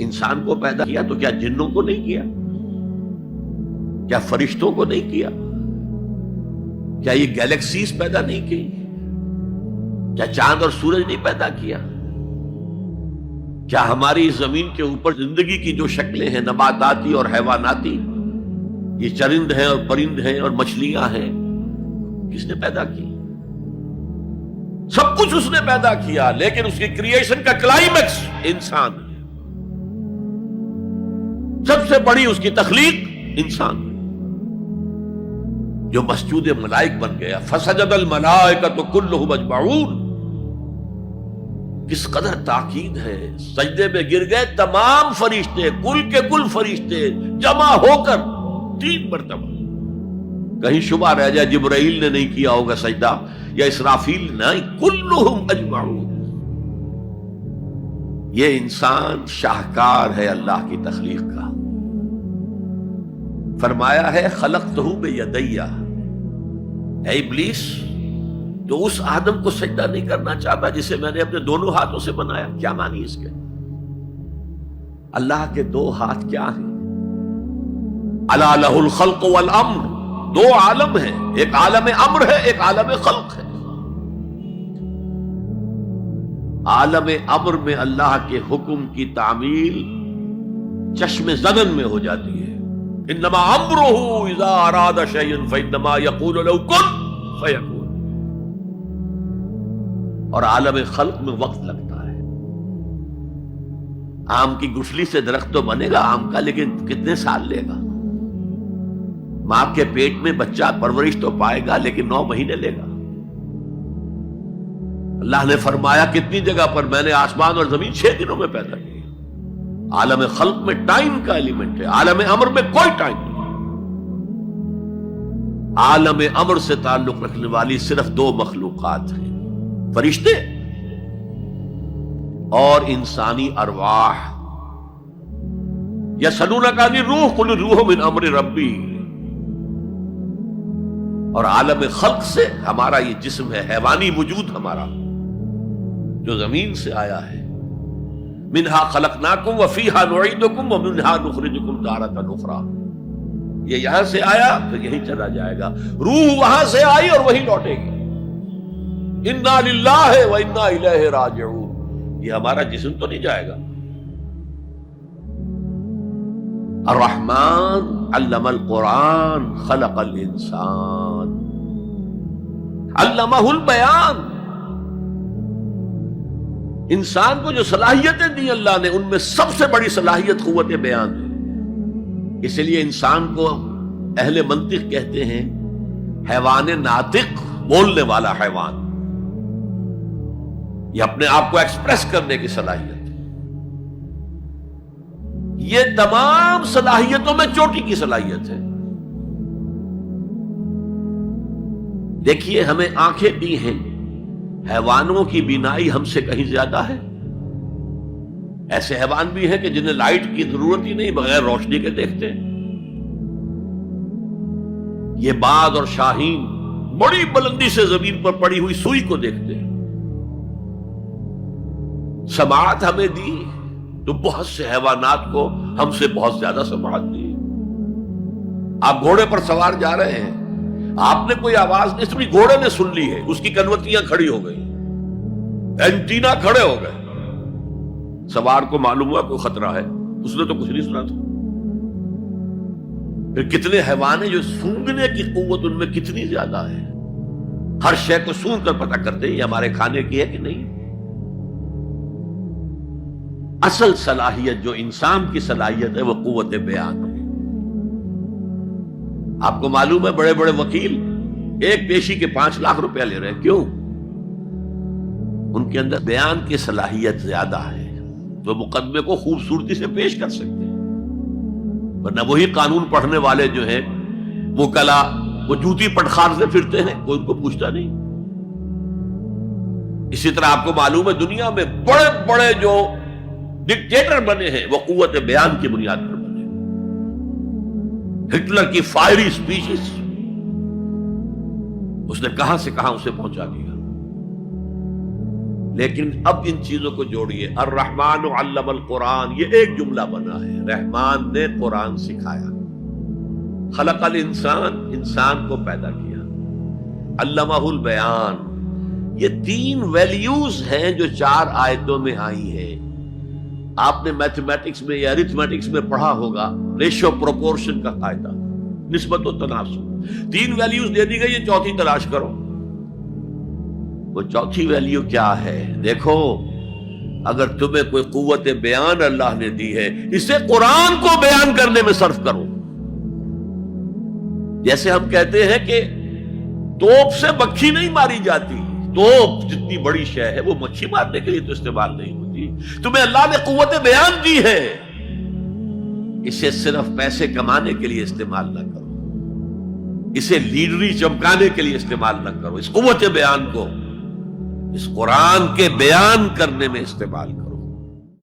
انسان کو پیدا کیا تو کیا جنوں کو نہیں کیا؟ کیا فرشتوں کو نہیں کیا؟ کیا یہ گیلیکسیز پیدا نہیں کی؟ کیا چاند اور سورج نہیں پیدا کیا؟ کیا ہماری زمین کے اوپر زندگی کی جو شکلیں ہیں نباتاتی اور حیواناتی، یہ چرند ہیں اور پرند ہیں اور مچھلیاں ہیں، کس نے پیدا کی؟ سب کچھ اس نے پیدا کیا، لیکن اس کی کریشن کا کلائمیکس انسان ہے۔ سب سے بڑی اس کی تخلیق انسان، جو مسجود ملائک بن گیا۔ فسجد الملائکۃ کلھم اجمعون، کس قدر تاکید ہے، سجدے میں گر گئے تمام فرشتے، کل کے کل فرشتے جمع ہو کر 3 مرتبہ۔ کہیں شبہ رہ جائے جبرائیل نے نہیں کیا ہوگا سجدہ یا اسرافیل، نہیں، کلھم اجمعون۔ یہ انسان شاہکار ہے اللہ کی تخلیق کا۔ فرمایا ہے خلقتہ بیدی، اے ابلیس تو اس آدم کو سجدہ نہیں کرنا چاہتا جسے میں نے اپنے دونوں ہاتھوں سے بنایا۔ کیا معنی اس کے؟ اللہ کے 2 ہاتھ کیا ہیں؟ الا لہ الخلق والامر، 2 عالم ہیں، ایک عالم امر ہے، ایک عالم خلق ہے۔ عالم امر میں اللہ کے حکم کی تعمیل چشم زدن میں ہو جاتی ہے، انما امرہ اذا اراد شیئا فانما یقول له کن فیکون۔ اور عالم خلق میں وقت لگتا ہے۔ آم کی گٹھلی سے درخت تو بنے گا آم کا، لیکن کتنے سال لے گا؟ ماں کے پیٹ میں بچہ پرورش تو پائے گا، لیکن 9 مہینے لے گا۔ اللہ نے فرمایا کتنی جگہ پر میں نے آسمان اور زمین 6 دنوں میں پیدا کی۔ عالم خلق میں ٹائم کا ایلیمنٹ ہے، عالم امر میں کوئی ٹائم نہیں۔ عالم امر سے تعلق رکھنے والی صرف 2 مخلوقات ہیں، فرشتے اور انسانی ارواح۔ یسألونک عن الروح قل الروح من امر ربی۔ اور عالم خلق سے ہمارا یہ جسم ہے، حیوانی وجود ہمارا جو زمین سے آیا ہے۔ منہا خلقناکم وفیہا نعیدکم ومنہا نخرجکم تارۃ اخری۔ یہ یہاں سے آیا پھر یہیں چلا جائے گا، روح وہاں سے آئی اور وہیں لوٹے گی۔ انا للہ وانا الیہ راجعون، یہ ہمارا جسم تو نہیں جائے گا۔ الرحمن علم القرآن خلق الانسان علمہ البیان۔ انسان کو جو صلاحیتیں دی اللہ نے، ان میں سب سے بڑی صلاحیت قوت بیان ہے۔ اس لیے انسان کو اہل منطق کہتے ہیں حیوان ناطق، بولنے والا حیوان۔ یہ اپنے آپ کو ایکسپریس کرنے کی صلاحیت ہے۔ یہ تمام صلاحیتوں میں چوٹی کی صلاحیت ہے۔ دیکھیے ہمیں آنکھیں دی ہیں، حیوانوں کی بینائی ہم سے کہیں زیادہ ہے۔ ایسے حیوان بھی ہیں کہ جنہیں لائٹ کی ضرورت ہی نہیں، بغیر روشنی کے دیکھتے ہیں۔ یہ باز اور شاہین بڑی بلندی سے زمین پر پڑی ہوئی سوئی کو دیکھتے ہیں۔ سماعت ہمیں دی تو بہت سے حیوانات کو ہم سے بہت زیادہ سماعت دی۔ آپ گھوڑے پر سوار جا رہے ہیں، آپ نے کوئی آواز نہیں سنی، گھوڑے نے سن لی ہے، اس کی کنوتیاں کھڑی ہو گئی، اینٹینا کھڑے ہو گئے۔ سوار کو معلوم ہوا کوئی خطرہ ہے، اس نے تو کچھ نہیں سنا تھا۔ پھر کتنے حیوان ہیں جو سونگنے کی قوت ان میں کتنی زیادہ ہے، ہر شے کو سونگ کر پتہ کرتے ہیں یہ ہمارے کھانے کی ہے کہ نہیں۔ اصل صلاحیت جو انسان کی صلاحیت ہے وہ قوت بیان ہے۔ آپ کو معلوم ہے بڑے بڑے وکیل ایک پیشی کے 5 لاکھ روپیہ لے رہے ہیں، کیوں؟ ان کے اندر بیان کی صلاحیت زیادہ ہے، تو مقدمے کو خوبصورتی سے پیش کر سکتے ہیں۔ ورنہ وہی قانون پڑھنے والے جو ہیں وہ کلا وہ جوتی پٹخار سے پھرتے ہیں، کوئی ان کو پوچھتا نہیں۔ اسی طرح آپ کو معلوم ہے دنیا میں بڑے بڑے جو ڈکٹیٹر بنے ہیں وہ قوت بیان کی بنیاد پر بنے۔ ہٹلر کی فائری سپیچز اس نے کہاں سے کہاں اسے پہنچا دیا۔ لیکن اب ان چیزوں کو جوڑیے. الرحمن علم القرآن، یہ ایک جملہ بنا ہے. رحمان نے قرآن سکھایا. خلق الانسان، انسان کو پیدا کیا. علمہ البیان، یہ 3 ویلیوز ہیں جو 4 آیتوں میں آئی ہیں. آپ نے میتھمیٹکس میں یا ارتھمیٹکس میں پڑھا ہوگا ریشو پروپورشن کا قاعدہ، نسبت و تناسب. 3 ویلیوز دے دی گئی، یہ چوتھی تلاش کرو. وہ چوتھی ویلیو کیا ہے؟ دیکھو، اگر تمہیں کوئی قوت بیان اللہ نے دی ہے، اسے قرآن کو بیان کرنے میں صرف کرو. جیسے ہم کہتے ہیں کہ توپ سے مکھی نہیں ماری جاتی. توپ جتنی بڑی شے ہے وہ مکھی مارنے کے لیے تو استعمال نہیں ہوتی. تمہیں اللہ نے قوت بیان دی ہے، اسے صرف پیسے کمانے کے لیے استعمال نہ کرو، اسے لیڈری چمکانے کے لیے استعمال نہ کرو. اس قوت بیان کو اس قرآن کے بیان کرنے میں استعمال کرو.